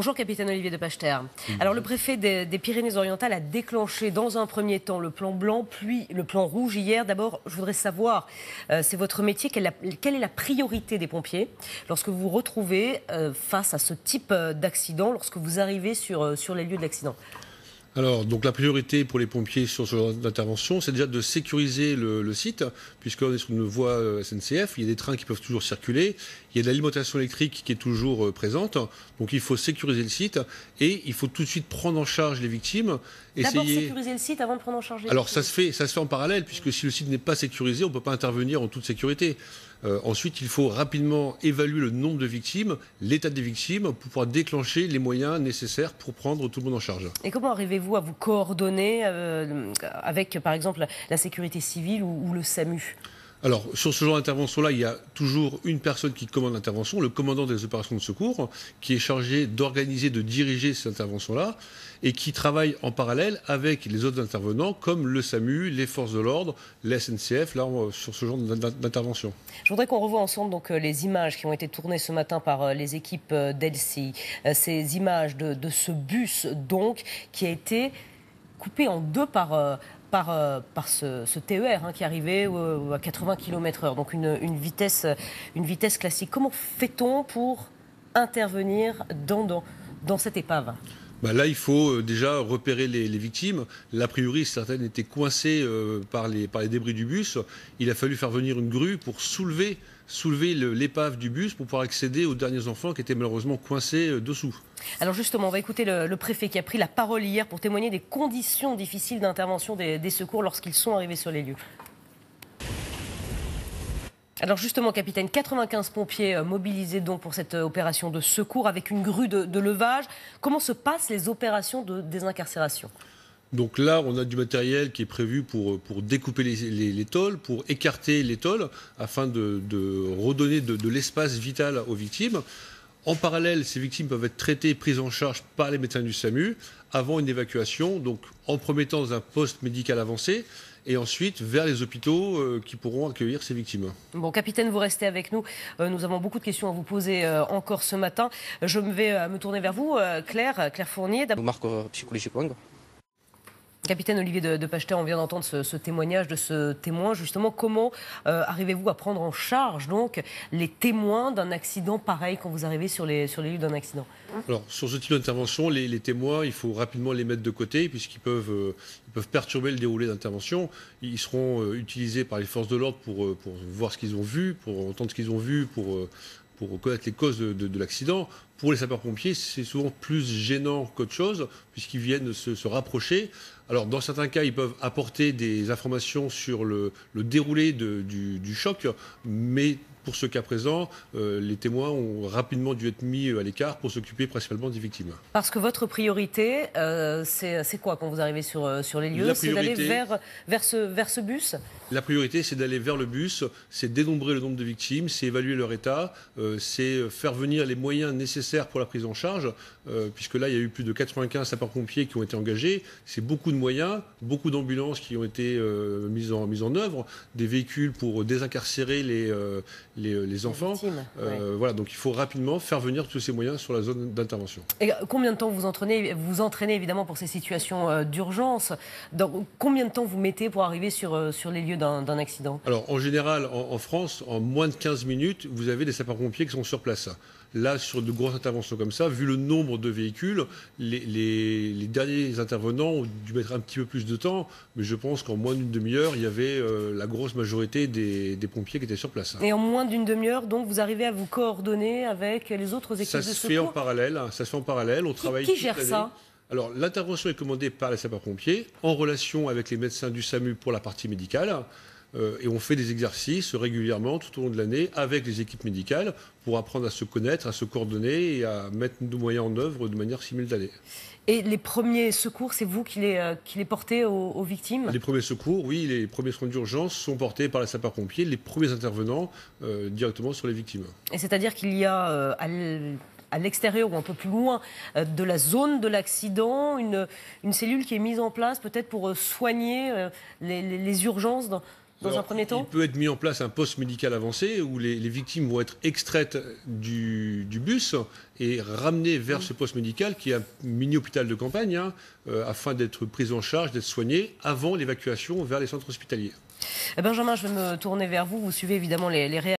Bonjour, capitaine Olivier de Pachter. Alors, le préfet des Pyrénées-Orientales a déclenché dans un premier temps le plan blanc, puis le plan rouge hier. D'abord, je voudrais savoir, c'est votre métier, quelle est la priorité des pompiers lorsque vous vous retrouvez face à ce type d'accident, lorsque vous arrivez sur les lieux de l'accident? Alors, donc la priorité pour les pompiers sur ce genre d'intervention, c'est déjà de sécuriser le site, puisqu'on est sur une voie SNCF, il y a des trains qui peuvent toujours circuler, il y a de l'alimentation électrique qui est toujours présente, donc il faut sécuriser le site et il faut tout de suite prendre en charge les victimes. D'abord sécuriser le site avant de prendre en charge les victimes. Alors ça se fait en parallèle, puisque si le site n'est pas sécurisé, on ne peut pas intervenir en toute sécurité. Ensuite, il faut rapidement évaluer le nombre de victimes, l'état des victimes, pour pouvoir déclencher les moyens nécessaires pour prendre tout le monde en charge. Et comment arrivez-vous à vous coordonner avec, par exemple, la sécurité civile ou le SAMU ? Alors, sur ce genre d'intervention-là, il y a toujours une personne qui commande l'intervention, le commandant des opérations de secours, qui est chargé d'organiser, de diriger ces interventions-là, et qui travaille en parallèle avec les autres intervenants, comme le SAMU, les forces de l'ordre, la SNCF, là, sur ce genre d'intervention. Je voudrais qu'on revoie ensemble donc, les images qui ont été tournées ce matin par les équipes d'Elsie. Ces images de ce bus, donc, qui a été coupé en deux par ce TER qui arrivait à 80 km/h, donc une vitesse classique. Comment fait-on pour intervenir dans cette épave ? Là, il faut déjà repérer les victimes. A priori, certaines étaient coincées par les débris du bus. Il a fallu faire venir une grue pour soulever l'épave du bus pour pouvoir accéder aux derniers enfants qui étaient malheureusement coincés dessous. Alors justement, on va écouter le préfet qui a pris la parole hier pour témoigner des conditions difficiles d'intervention des secours lorsqu'ils sont arrivés sur les lieux. Alors justement, capitaine, 95 pompiers mobilisés donc pour cette opération de secours avec une grue de levage. Comment se passent les opérations de désincarcération ? Donc là, on a du matériel qui est prévu pour découper les tôles, pour écarter les tôles, afin de redonner de l'espace vital aux victimes. En parallèle, ces victimes peuvent être traitées, prises en charge par les médecins du SAMU avant une évacuation, donc en premier temps dans un poste médical avancé, et ensuite vers les hôpitaux qui pourront accueillir ces victimes. Bon, capitaine, vous restez avec nous. Nous avons beaucoup de questions à vous poser encore ce matin. Je vais me tourner vers vous, Claire Fournier. Capitaine Olivier de Pachter, on vient d'entendre ce témoignage de ce témoin. Justement, comment arrivez-vous à prendre en charge donc les témoins d'un accident pareil quand vous arrivez sur les lieux d'un accident ? Alors, sur ce type d'intervention, les témoins, il faut rapidement les mettre de côté puisqu'ils peuvent perturber le déroulé d'intervention. Ils seront utilisés par les forces de l'ordre pour voir ce qu'ils ont vu, pour entendre ce qu'ils ont vu, pour connaître les causes de l'accident. Pour les sapeurs-pompiers, c'est souvent plus gênant qu'autre chose, puisqu'ils viennent se rapprocher. Alors, dans certains cas, ils peuvent apporter des informations sur le déroulé du choc, mais pour ce cas présent, les témoins ont rapidement dû être mis à l'écart pour s'occuper principalement des victimes. Parce que votre priorité, c'est quoi quand vous arrivez sur les lieux ? C'est d'aller vers ce bus ? La priorité, c'est d'aller vers le bus, c'est dénombrer le nombre de victimes, c'est évaluer leur état, c'est faire venir les moyens nécessaires pour la prise en charge, puisque là, il y a eu plus de 95 sapeurs-pompiers qui ont été engagés. C'est beaucoup de moyens, beaucoup d'ambulances qui ont été mises en œuvre, des véhicules pour désincarcérer les enfants. Voilà, donc il faut rapidement faire venir tous ces moyens sur la zone d'intervention. Et combien de temps vous entraînez évidemment pour ces situations d'urgence ? Combien de temps vous mettez pour arriver sur les lieux d'un accident ? Alors en général, en France, en moins de 15 minutes, vous avez des sapeurs-pompiers qui sont sur place. Là, sur de grosses interventions comme ça, vu le nombre de véhicules, les derniers intervenants ont dû mettre un petit peu plus de temps, mais je pense qu'en moins d'une demi-heure, il y avait la grosse majorité des pompiers qui étaient sur place. Et en moins d'une demi-heure, donc, vous arrivez à vous coordonner avec les autres équipes de secours ? Ça se fait en parallèle. On travaille Qui gère ça ? Alors, l'intervention est commandée par les sapeurs-pompiers, en relation avec les médecins du SAMU pour la partie médicale. Et on fait des exercices régulièrement tout au long de l'année avec les équipes médicales pour apprendre à se connaître, à se coordonner et à mettre nos moyens en œuvre de manière simultanée. Et les premiers secours, c'est vous qui les portez aux victimes ? Les premiers secours, oui, les premiers soins d'urgence sont portés par les sapeurs-pompiers, les premiers intervenants directement sur les victimes. Et c'est-à-dire qu'il y a à l'extérieur ou un peu plus loin de la zone de l'accident, une cellule qui est mise en place peut-être pour soigner les urgences dans un premier temps? Il peut être mis en place un poste médical avancé où les victimes vont être extraites du bus et ramenées vers ce poste médical qui est un mini-hôpital de campagne, afin d'être prises en charge, d'être soignées avant l'évacuation vers les centres hospitaliers. Benjamin, je vais me tourner vers vous. Vous suivez évidemment les réactions